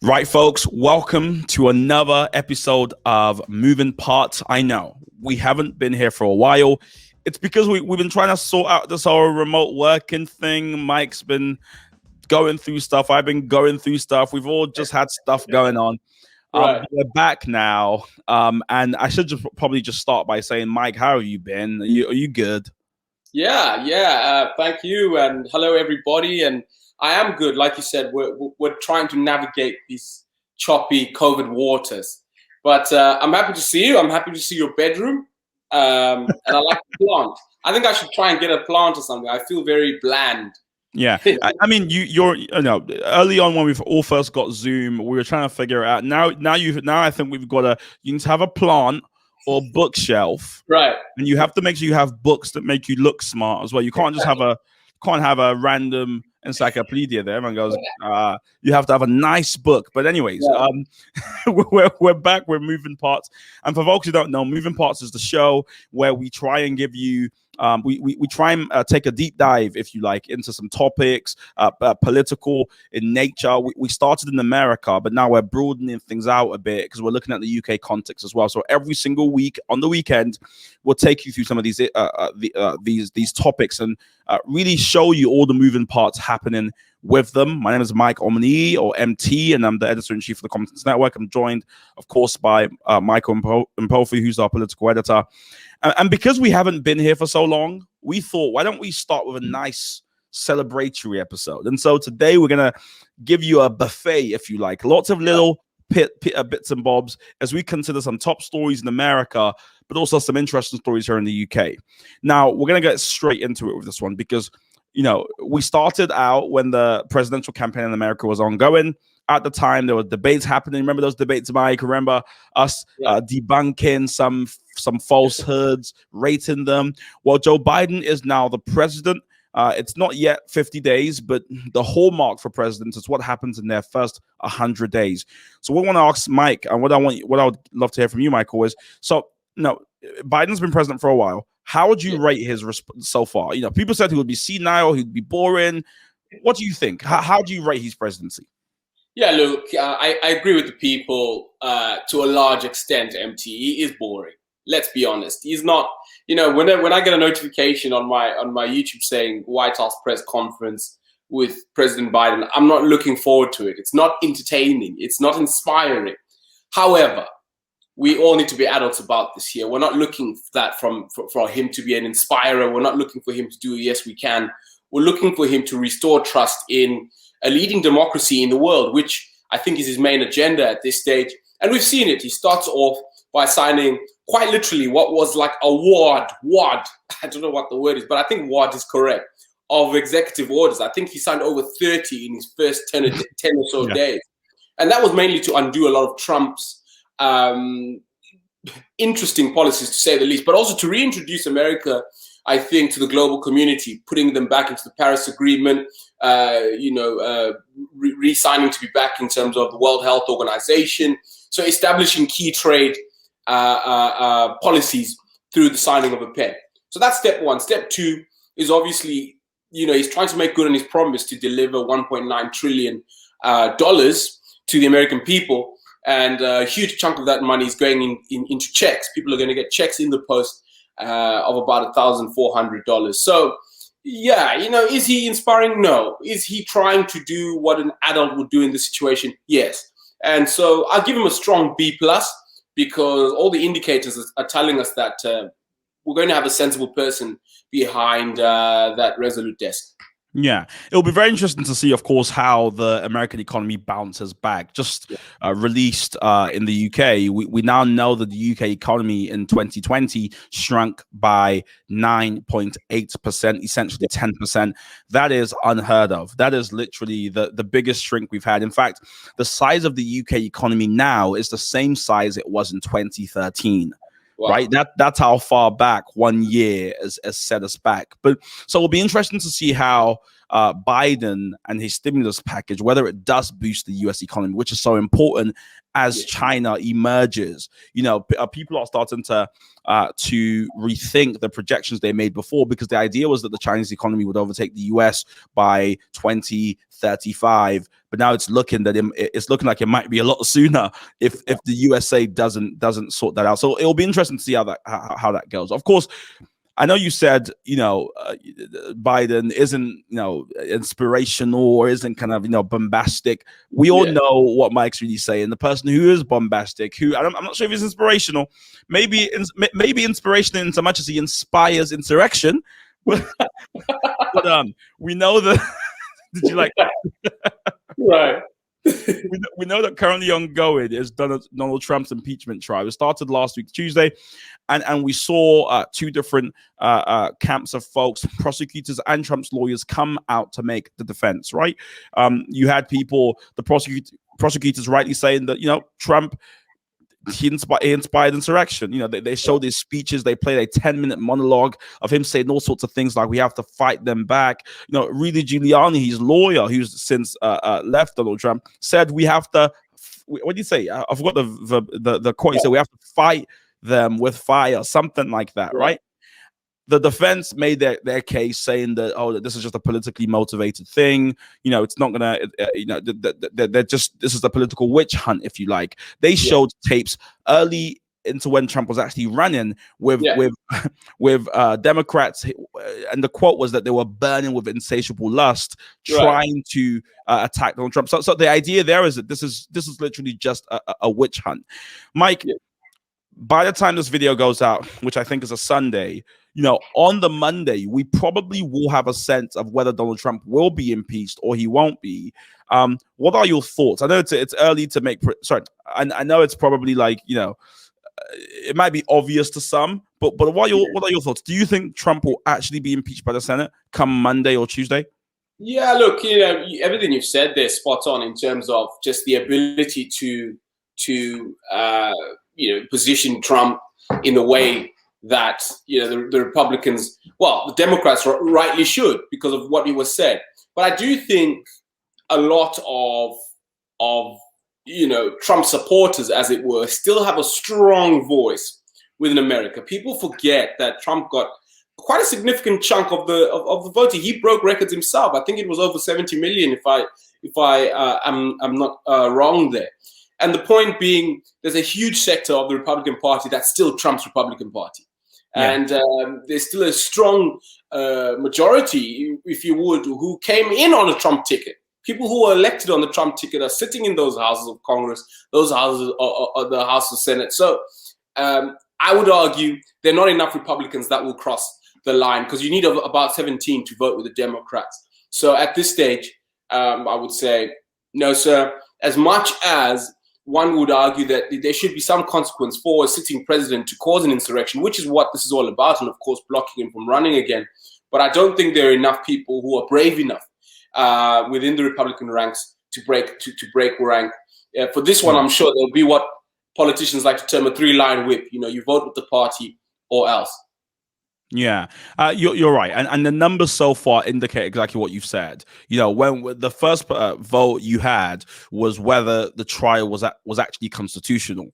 Right, folks, welcome to another episode of Moving Parts. I know we haven't been here for a while. It's because we've been trying to sort out this whole remote working thing. Mike's been going through stuff. I've been going through stuff. We've all just had stuff going on. Right. We're back now. And I should just probably just start by saying, Mike, how have you been? Are you good? Yeah. Thank you, and hello everybody. And I am good. Like you said, we're trying to navigate these choppy COVID waters. But I'm happy to see you. I'm happy to see your bedroom. And I like the plant. I think I should try and get a plant or something. I feel very bland. Yeah, I mean, early on when we all first got Zoom, we were trying to figure it out. Now I think we've got you need to have a plant or bookshelf, Right. and you have to make sure you have books that make you look smart as well. You can't just have a random encyclopedia there. Everyone goes, you have to have a nice book. But anyways, we're back. We're Moving Parts, and for folks who don't know, Moving Parts is the show where we try and give you. We try and take a deep dive, if you like, into some topics, political in nature. We started in America, but now we're broadening things out a bit because we're looking at the UK context as well. So every single week on the weekend, we'll take you through some of these topics and really show you all the moving parts happening with them. My name is Mike Omni, or MT, and I'm the editor-in-chief of the Commentators Network. I'm joined, of course, by Michael Mpofu, who's our political editor. And because we haven't been here for so long, we thought, why don't we start with a nice celebratory episode? And so today we're going to give you a buffet, if you like, lots of little bits and bobs as we consider some top stories in America, but also some interesting stories here in the UK. Now, we're going to get straight into it with this one because, we started out when the presidential campaign in America was ongoing. At the time, there were debates happening. Remember those debates, Mike? Remember us debunking some falsehoods, rating them? Well, Joe Biden is now the president. It's not yet 50 days, but the hallmark for presidents is what happens in their first 100 days. So we want to ask Mike, and what I would love to hear from you, Michael, is Biden's been president for a while. How would you rate his so far? People said he would be senile, he'd be boring. What do you think? How do you rate his presidency? Yeah, look, I agree with the people to a large extent. MT, he is boring. Let's be honest. He's not. When I get a notification on my YouTube saying White House press conference with President Biden, I'm not looking forward to it. It's not entertaining. It's not inspiring. However, we all need to be adults about this here. We're not looking for that for him to be an inspirer. We're not looking for him to do yes, we can. We're looking for him to restore trust in a leading democracy in the world, which I think is his main agenda at this stage. And we've seen it. He starts off by signing quite literally what was like a wad. I don't know what the word is, but I think wad is correct, of executive orders. I think he signed over 30 in his first 10 or so days. And that was mainly to undo a lot of Trump's interesting policies, to say the least, but also to reintroduce America, I think, to the global community, putting them back into the Paris Agreement, re-signing to be back in terms of the World Health Organization. So establishing key trade policies through the signing of a pen. So that's step one. Step two is obviously, he's trying to make good on his promise to deliver $1.9 trillion to the American people. And a huge chunk of that money is going into checks. People are going to get checks in the post of about $1,400. So, is he inspiring? No. Is he trying to do what an adult would do in this situation? Yes. And so I'll give him a strong B+, because all the indicators are telling us that we're going to have a sensible person behind that resolute desk. Yeah, it'll be very interesting to see, of course, how the American economy bounces back. Just released in the UK, we now know that the UK economy in 2020 shrunk by 9.8%, essentially 10%. That is unheard of. That is literally the biggest shrink we've had. In fact, the size of the UK economy now is the same size it was in 2013. Wow. Right, that's how far back 1 year has set us back. But so it'll be interesting to see how Biden and his stimulus package, whether it does boost the U.S. economy, which is so important as China emerges. People are starting to rethink the projections they made before, because the idea was that the Chinese economy would overtake the U.S. by 2035, but now it's looking like it might be a lot sooner if the USA doesn't sort that out. So it'll be interesting to see how that goes. Of course, I know you said, Biden isn't, inspirational or isn't kind of, bombastic. We all know what Mike's really saying. The person who is bombastic, I'm not sure if he's inspirational, maybe inspirational in so much as he inspires insurrection. But we know that. Did you like that? Right. We know that currently ongoing is Donald Trump's impeachment trial. It started last week, Tuesday, and we saw two different camps of folks, prosecutors and Trump's lawyers, come out to make the defense, right? You had the prosecutors rightly saying that, Trump, he inspired insurrection. They showed his speeches. They played a 10-minute monologue of him saying all sorts of things like, we have to fight them back. Rudy Giuliani, his lawyer, who's since left Donald Trump, said we have to, what did he say? I forgot the quote. He said we have to fight them with fire, something like that, right? The defense made their case, saying that this is just a politically motivated thing. It's not gonna. This is a political witch hunt, if you like. They showed tapes early into when Trump was actually running with Democrats, and the quote was that they were burning with insatiable lust, trying to attack Donald Trump. So the idea there is that this is literally just a witch hunt, Mike. By the time this video goes out, which I think is a Sunday, on the Monday, we probably will have a sense of whether Donald Trump will be impeached or he won't be. What are your thoughts? I know it's early to make. I know it's probably like, it might be obvious to some, but what are your thoughts? Do you think Trump will actually be impeached by the Senate come Monday or Tuesday? Yeah, look, everything you've said there is spot on in terms of just the ability to position Trump in the way that the Republicans, the Democrats rightly should, because of what he was said. But I do think a lot of Trump supporters, as it were, still have a strong voice within America. People forget that Trump got quite a significant chunk of the voting. He broke records himself. I think it was over 70 million, if I'm not wrong there. And the point being, there's a huge sector of the Republican Party that's still Trump's Republican Party. Yeah. And there's still a strong majority, if you would, who came in on a Trump ticket. People who were elected on the Trump ticket are sitting in those houses of Congress, those houses are the House of Senate. So I would argue there are not enough Republicans that will cross the line, because you need about 17 to vote with the Democrats. So at this stage, I would say, no, sir. As much as one would argue that there should be some consequence for a sitting president to cause an insurrection, which is what this is all about, and of course blocking him from running again. But I don't think there are enough people who are brave enough within the Republican ranks to break rank. For this one, I'm sure there'll be what politicians like to term a three-line whip. You vote with the party or else. Yeah, you're right, and the numbers so far indicate exactly what you've said. When the first vote you had was whether the trial was actually constitutional.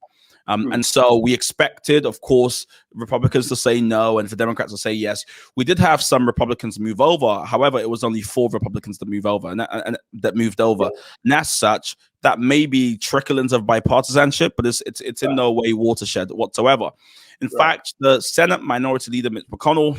And so we expected, of course, Republicans to say no and for Democrats to say yes. We did have some Republicans move over. However, it was only 4 Republicans to move over, and that moved over. And as such, that may be tricklings of bipartisanship, but it's in no way watershed whatsoever. In fact, the Senate Minority Leader, Mitch McConnell,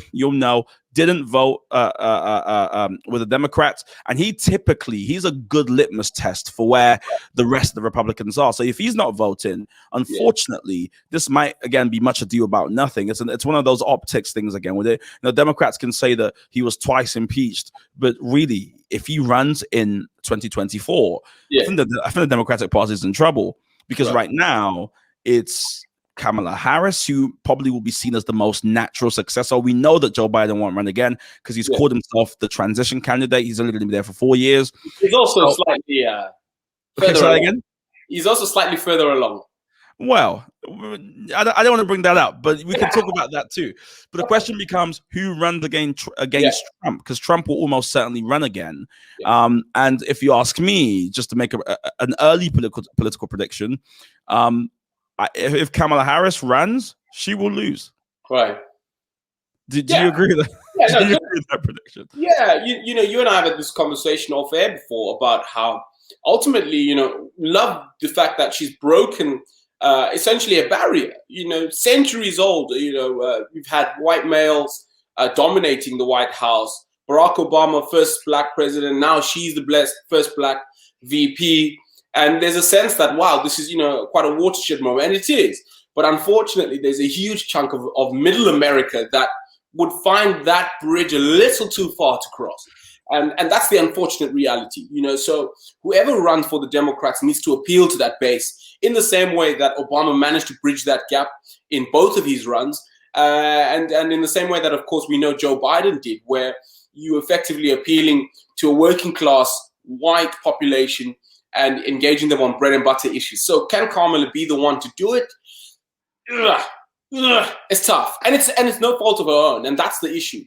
didn't vote with the Democrats. And he's a good litmus test for where the rest of the Republicans are. So if he's not voting, unfortunately, this might, again, be much ado about nothing. It's one of those optics things again, with it. Democrats can say that he was twice impeached, but really, if he runs in 2024, I think the Democratic Party is in trouble, because right now it's Kamala Harris, who probably will be seen as the most natural successor. We know that Joe Biden won't run again because he's called himself the transition candidate. He's only going to be there for 4 years. He's also slightly further along. Again? He's also slightly further along. Well, I don't want to bring that up, but we can talk about that too. But the question becomes, who runs against Trump? Because Trump will almost certainly run again. And if you ask me, just to make an early political prediction, if Kamala Harris runs, she will lose. Right. Do you agree with that? Yeah, no, do you agree with that prediction? Yeah, you know, you and I have had this conversation off air before about how ultimately, you know, love the fact that she's broken essentially a barrier, you know, centuries old. You know, we've had white males dominating the White House. Barack Obama, first black president. Now she's the first black VP. And there's a sense that, wow, this is, you know, quite a watershed moment. And it is. But unfortunately, there's a huge chunk of middle America that would find that bridge a little too far to cross. And that's the unfortunate reality, you know. So whoever runs for the Democrats needs to appeal to that base in the same way that Obama managed to bridge that gap in both of his runs. And in the same way that, of course, we know Joe Biden did, where you effectively appealing to a working class white population and engaging them on bread and butter issues. So can Kamala be the one to do it? It's tough. And it's no fault of her own. And that's the issue.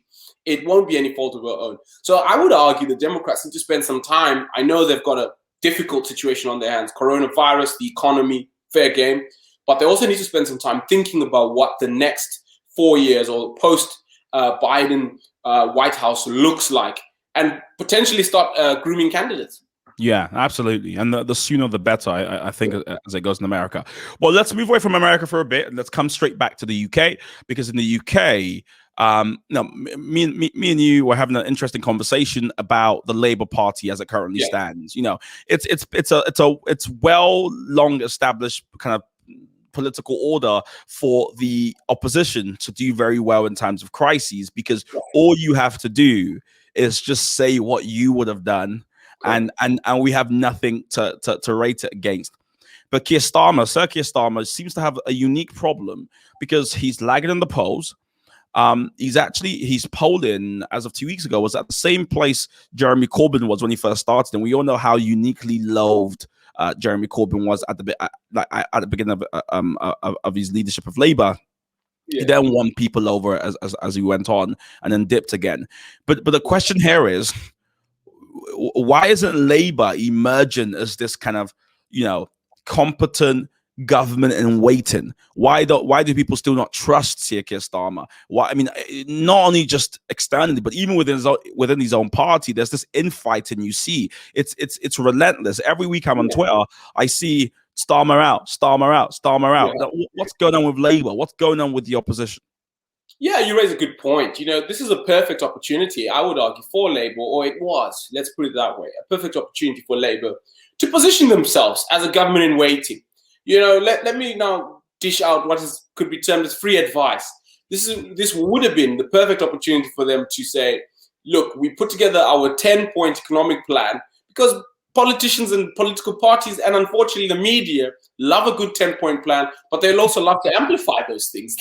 It won't be any fault of her own. So I would argue the Democrats need to spend some time. I know they've got a difficult situation on their hands. Coronavirus, the economy, fair game. But they also need to spend some time thinking about what the next 4 years or post-Biden White House looks like and potentially start grooming candidates. Yeah, absolutely. And the sooner the better, I think, as it goes in America. Well, let's move away from America for a bit and let's come straight back to the UK, because in the UK, me and you were having an interesting conversation about the Labour Party as it currently stands. You know, it's well long established kind of political order for the opposition to do very well in times of crises, because all you have to do is just say what you would have done. And we have nothing to rate it against. But Sir Keir Starmer seems to have a unique problem because he's lagging in the polls. He's polling as of 2 weeks ago was at the same place Jeremy Corbyn was when he first started, and we all know how uniquely loathed Jeremy Corbyn was at the beginning of his leadership of Labour. He then won people over as he went on, and then dipped again. But the question here is, why isn't Labour emerging as this kind of, you know, competent government in waiting? Why do people still not trust Sir Keir Starmer? Why? I mean, not only just externally, but even within his own party, there's this infighting. You see, it's relentless. Every week I'm on Twitter, I see Starmer out, Starmer out, Starmer out. Yeah. What's going on with Labour? What's going on with the opposition? Yeah, you raise a good point. You know, this is a perfect opportunity, I would argue, for Labour, or it was, let's put it that way, a perfect opportunity for Labour to position themselves as a government in waiting. You know, let me now dish out what could be termed as free advice. This would have been the perfect opportunity for them to say, look, we put together our 10-point economic plan, because politicians and political parties, and unfortunately the media, love a good 10-point plan, but they'll also love to amplify those things,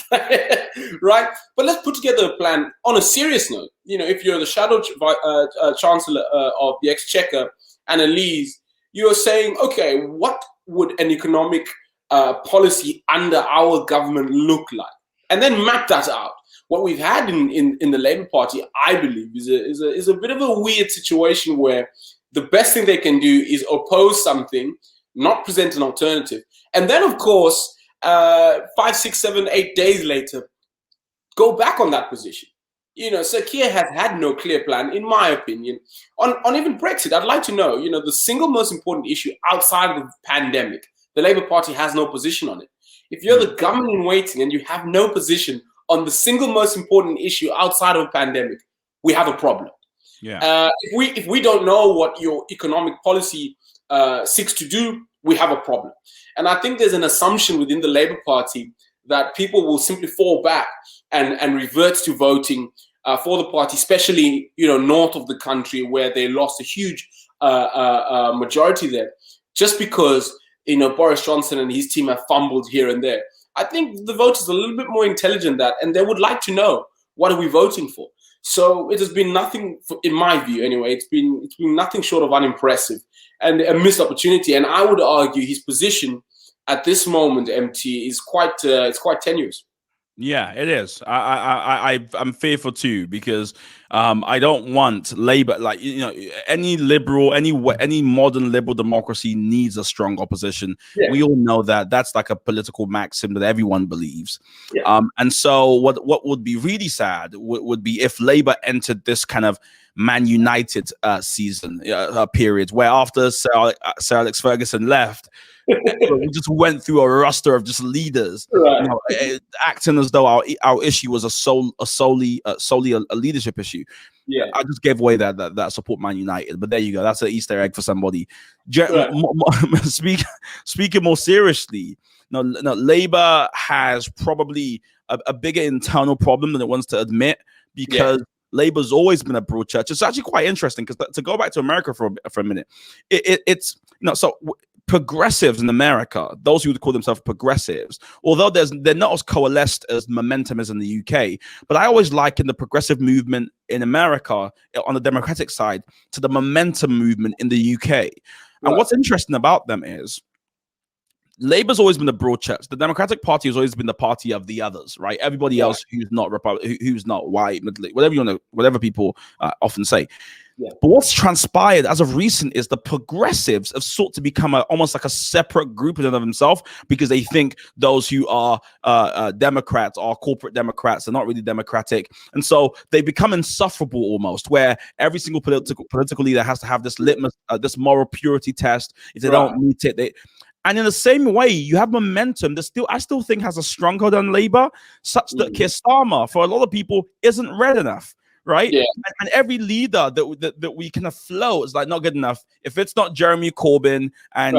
right? But let's put together a plan on a serious note. You know, if you're the shadow chancellor of the Exchequer, Annalise, you're saying, okay, what would an economic policy under our government look like? And then map that out. What we've had in the Labour Party, I believe, is a bit of a weird situation where the best thing they can do is oppose something, not present an alternative. And then, of course, 5, 6, 7, 8 days later, go back on that position. You know, Sir Keir has had no clear plan, in my opinion, on even Brexit. I'd like to know, you know, the single most important issue outside of the pandemic, the Labour Party has no position on it. If you're the government in waiting and you have no position on the single most important issue outside of a pandemic, we have a problem. Yeah. If we don't know what your economic policy seeks to do, we have a problem. And I think there's an assumption within the Labour Party that people will simply fall back and revert to voting for the party, especially, you know, north of the country where they lost a huge majority there, just because, you know, Boris Johnson and his team have fumbled here and there. I think the voters are a little bit more intelligent than that, and they would like to know, what are we voting for? So it has been nothing, in my view anyway, it's been nothing short of unimpressive and a missed opportunity. And I would argue his position at this moment, MT, is quite it's quite tenuous. Yeah, it is. I'm fearful too because I don't want Labour, like, any liberal, any modern liberal democracy needs a strong opposition. Yeah. We all know that. That's like a political maxim that everyone believes. Yeah. And so what would be really sad would be if Labour entered this kind of Man United season period where after Sir Alex Ferguson left, we just went through a roster of just leaders, Right. acting as though our issue was solely a leadership issue. Yeah. I just gave away that support Man United, but there you go. That's an Easter egg for somebody. Right. Speaking more seriously, no, Labour has probably a bigger internal problem than it wants to admit because Labour's always been a broad church. It's actually quite interesting because to go back to America for a minute, it's progressives in America, those who would call themselves progressives, although they're not as coalesced as Momentum is in the UK, but I always liken the progressive movement in America on the Democratic side to the Momentum movement in the UK. And what's interesting about them is Labour's always been the broad church. The Democratic Party has always been the party of the others, right? Everybody else who's not who's not white, whatever people often say. Yeah. But what's transpired as of recent is the progressives have sought to become almost like a separate group in and of themselves because they think those who are Democrats are corporate Democrats. They're not really democratic. And so they become insufferable almost, where every single political leader has to have this litmus, this moral purity test. If they don't meet it, and in the same way, you have Momentum that I still think has a stronghold on Labour, such that Keir Starmer, for a lot of people, isn't red enough. Right. Yeah. And every leader that we can float is like not good enough. If it's not Jeremy Corbyn and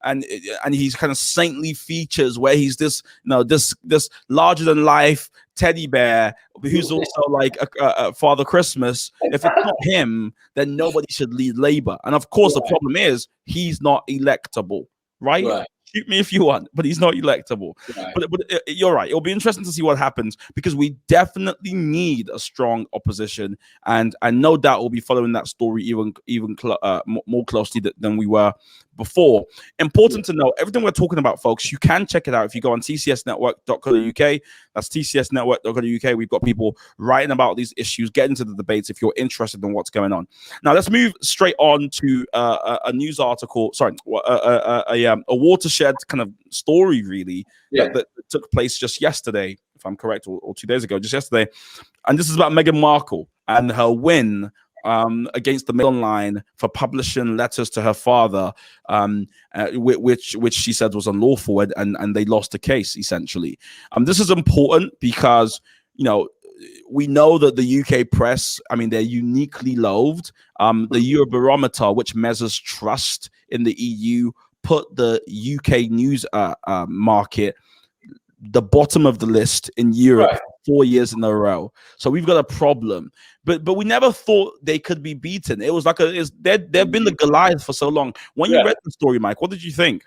and he's kind of saintly features where he's this this larger than life teddy bear who's also like a Father Christmas. If it's not him, then nobody should lead Labour. And of course, the problem is he's not electable. Right. Shoot me if you want, but he's not electable. Right. But you're right. It'll be interesting to see what happens because we definitely need a strong opposition, and no doubt we'll be following that story even more closely than we were before. Important to know, everything we're talking about, folks, you can check it out if you go on tcsnetwork.co.uk. That's tcsnetwork.co.uk. We've got people writing about these issues, getting into the debates if you're interested in what's going on. Now, let's move straight on to a news article. Sorry, a watershed kind of story, really, that took place just yesterday, if I'm correct, or 2 days ago, just yesterday. And this is about Meghan Markle and her win against the Mail Line for publishing letters to her father, which she said was unlawful, and they lost the case, essentially. This is important because, we know that the UK press, they're uniquely loathed. The Eurobarometer, which measures trust in the EU, put the UK news market the bottom of the list in Europe 4 years in a row. So we've got a problem. But we never thought they could be beaten. It was like they've been the Goliath for so long. When you read the story, Mike, what did you think?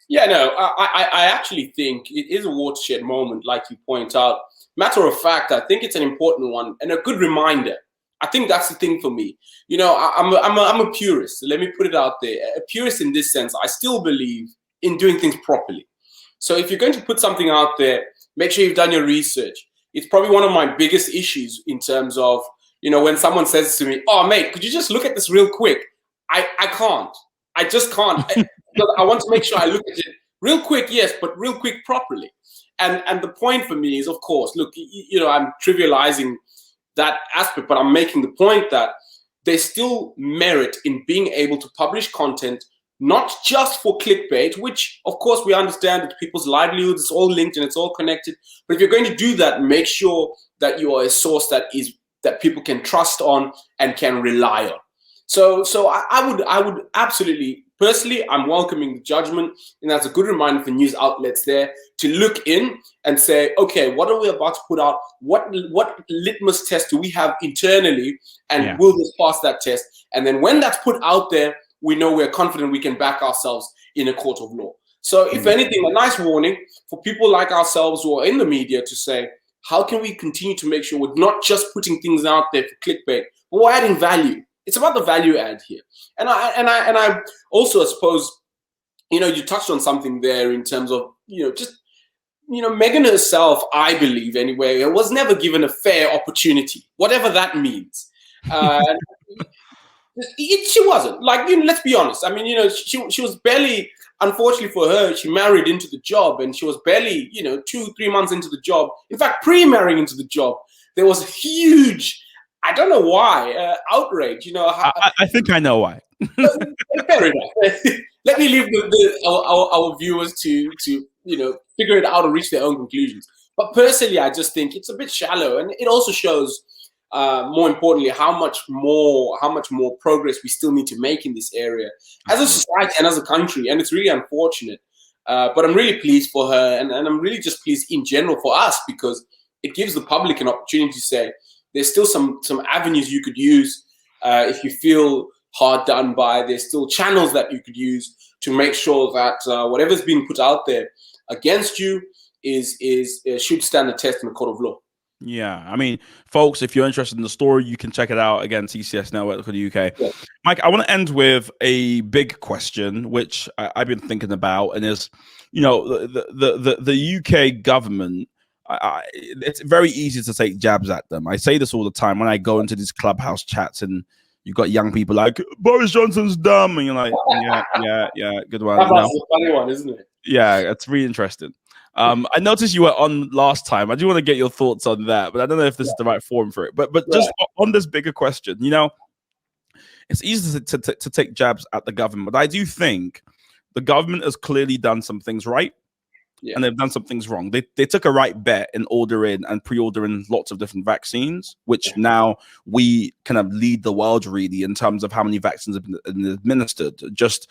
Yeah, no, I actually think it is a watershed moment, like you point out. Matter of fact, I think it's an important one and a good reminder. I think that's the thing for me. I'm a purist. So let me put it out there. A purist in this sense, I still believe in doing things properly. So if you're going to put something out there, make sure you've done your research. It's probably one of my biggest issues in terms of, when someone says to me, "Oh, mate, could you just look at this real quick?" I can't. I just can't. I want to make sure I look at it real quick, yes, but real quick properly. And the point for me is, of course, look, I'm trivializing that aspect, but I'm making the point that there's still merit in being able to publish content, not just for clickbait, which, of course, we understand that people's livelihoods, it's all linked and it's all connected. But if you're going to do that, make sure that you are a source that people can trust on and can rely on. So I would absolutely, personally, I'm welcoming the judgment, and that's a good reminder for news outlets there to look in and say, okay, what are we about to put out? What litmus test do we have internally, and will this pass that test? And then when that's put out there, we know we're confident we can back ourselves in a court of law. So if anything, a nice warning for people like ourselves who are in the media to say, how can we continue to make sure we're not just putting things out there for clickbait, but we're adding value? It's about the value add here. And I also suppose you touched on something there in terms of, just, Meghan herself, I believe anyway, was never given a fair opportunity, whatever that means. She wasn't. Like, let's be honest. I mean, she was barely, unfortunately for her, she married into the job, and she was barely, 2-3 months into the job. In fact, pre-marrying into the job, there was a huge, I don't know why, outrage. I think I know why. Fair enough. Let me leave our viewers to figure it out and reach their own conclusions. But personally, I just think it's a bit shallow, and it also shows, more importantly, how much more progress we still need to make in this area as a society and as a country. And it's really unfortunate. But I'm really pleased for her, and I'm really just pleased in general for us, because it gives the public an opportunity to say there's still some avenues you could use if you feel hard done by. There's still channels that you could use to make sure that whatever's being put out there against you should stand the test in the court of law. Yeah, I mean, folks, if you're interested in the story, you can check it out again, TCS Network for the UK. Yeah. Mike, I want to end with a big question, which I've been thinking about, and is, the UK government. It's very easy to take jabs at them. I say this all the time when I go into these clubhouse chats, and you've got young people like, Boris Johnson's dumb, and you're like, yeah, good one. That's a funny one, isn't it? Yeah, it's really interesting. I noticed you were on last time. I do want to get your thoughts on that, but I don't know if this is the right forum for it. But just on this bigger question, it's easy to take jabs at the government, but I do think the government has clearly done some things right, and they've done some things wrong. They took a right bet in ordering and pre-ordering lots of different vaccines, which now we kind of lead the world really in terms of how many vaccines have been administered. Just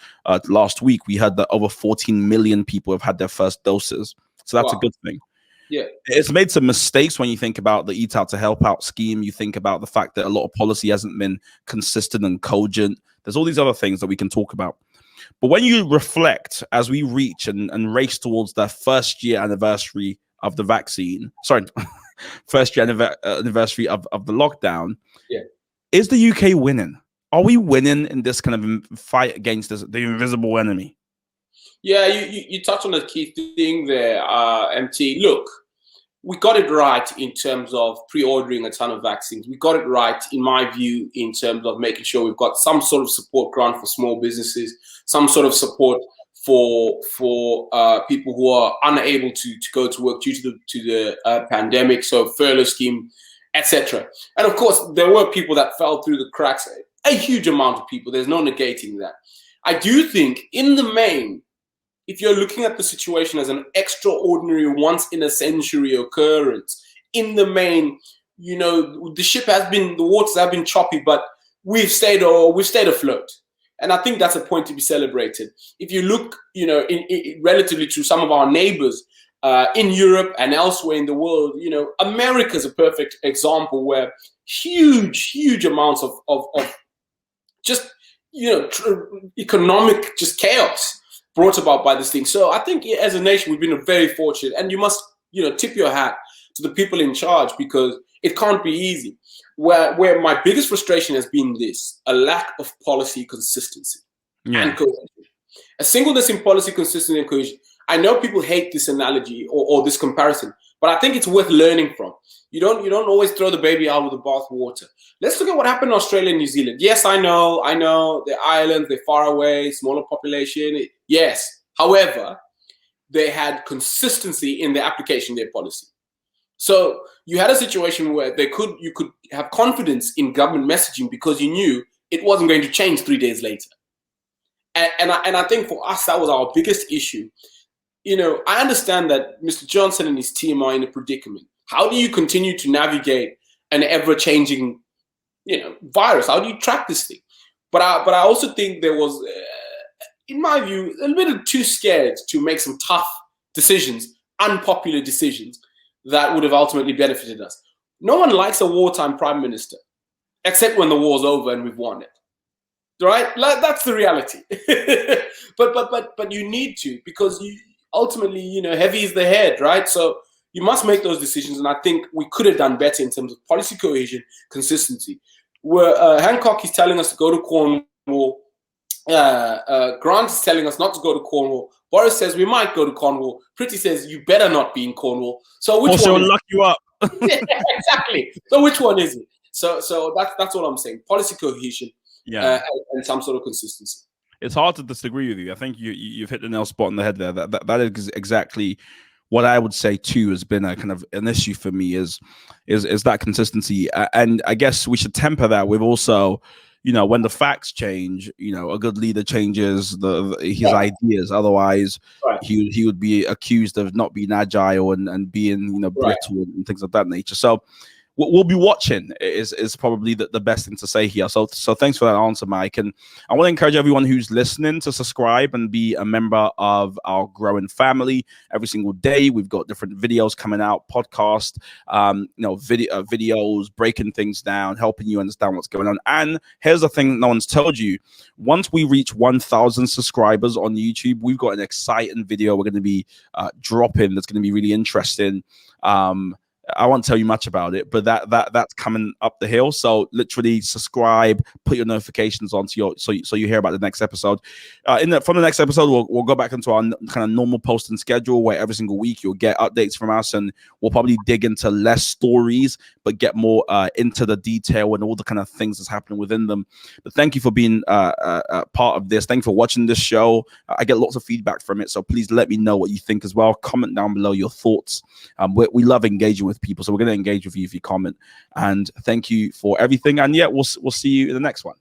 last week, we heard that over 14 million people have had their first doses. So that's a good thing. Yeah, it's made some mistakes when you think about the Eat Out to Help Out scheme. You think about the fact that a lot of policy hasn't been consistent and cogent. There's all these other things that we can talk about. But when you reflect as we reach and race towards the first year anniversary of the vaccine, first year anniversary of the lockdown, is the UK winning? Are we winning in this kind of fight against the invisible enemy? Yeah, you touched on a key thing there, MT. Look, we got it right in terms of pre-ordering a ton of vaccines. We got it right, in my view, in terms of making sure we've got some sort of support grant for small businesses, some sort of support for people who are unable to go to work due to the pandemic, so furlough scheme, etc. And of course, there were people that fell through the cracks, a huge amount of people. There's no negating that. I do think, in the main, if you're looking at the situation as an extraordinary, once-in-a-century occurrence, in the main, the waters have been choppy, but we've stayed afloat. And I think that's a point to be celebrated. If you look, relatively to some of our neighbors in Europe and elsewhere in the world, America's a perfect example where huge amounts of just, economic just chaos brought about by this thing. So I think as a nation, we've been very fortunate, and you must, tip your hat to the people in charge, because it can't be easy. Where my biggest frustration has been a lack of policy consistency and cohesion. A singleness in policy consistency and cohesion. I know people hate this analogy or this comparison, but I think it's worth learning from. You don't always throw the baby out with the bathwater. Let's look at what happened in Australia and New Zealand. Yes, I know, they're islands, they're far away, smaller population. Yes. However, they had consistency in the application of their policy. So you had a situation where you could have confidence in government messaging because you knew it wasn't going to change 3 days later. And I think for us, that was our biggest issue. I understand that Mr. Johnson and his team are in a predicament. How do you continue to navigate an ever-changing, virus? How do you track this thing? But I also think there was, in my view, a little bit too scared to make some tough decisions, unpopular decisions that would have ultimately benefited us. No one likes a wartime prime minister, except when the war's over and we've won it. Right? That's the reality. but you need to, because ultimately, heavy is the head, right? So you must make those decisions, and I think we could have done better in terms of policy cohesion, consistency. Where Hancock is telling us to go to Cornwall, Grant is telling us not to go to Cornwall. Boris says we might go to Cornwall. Pretty says you better not be in Cornwall. So which one? Lock you up. Yeah, exactly. So which one is it? So that's all I'm saying. Policy cohesion, and some sort of consistency. It's hard to disagree with you. I think you've hit the nail spot on the head there. That is exactly what I would say too has been a kind of an issue for me is that consistency. And I guess we should temper that with also, when the facts change, a good leader changes his ideas. Otherwise, he would be accused of not being agile and being brittle and things of that nature. So we'll be watching is probably the best thing to say here. So thanks for that answer, Mike. And I want to encourage everyone who's listening to subscribe and be a member of our growing family. Every single day, we've got different videos coming out, podcast, videos, breaking things down, helping you understand what's going on. And here's the thing that no one's told you. Once we reach 1,000 subscribers on YouTube, we've got an exciting video we're going to be dropping that's going to be really interesting. I won't tell you much about it, but that's coming up the hill. So literally subscribe, put your notifications on so you hear about the next episode. From the next episode, we'll go back into our kind of normal posting schedule where every single week you'll get updates from us, and we'll probably dig into less stories, but get more into the detail and all the kind of things that's happening within them. But thank you for being part of this. Thank you for watching this show. I get lots of feedback from it, so please let me know what you think as well. Comment down below your thoughts. We love engaging with people, so we're going to engage with you if you comment. And thank you for everything. And we'll see you in the next one.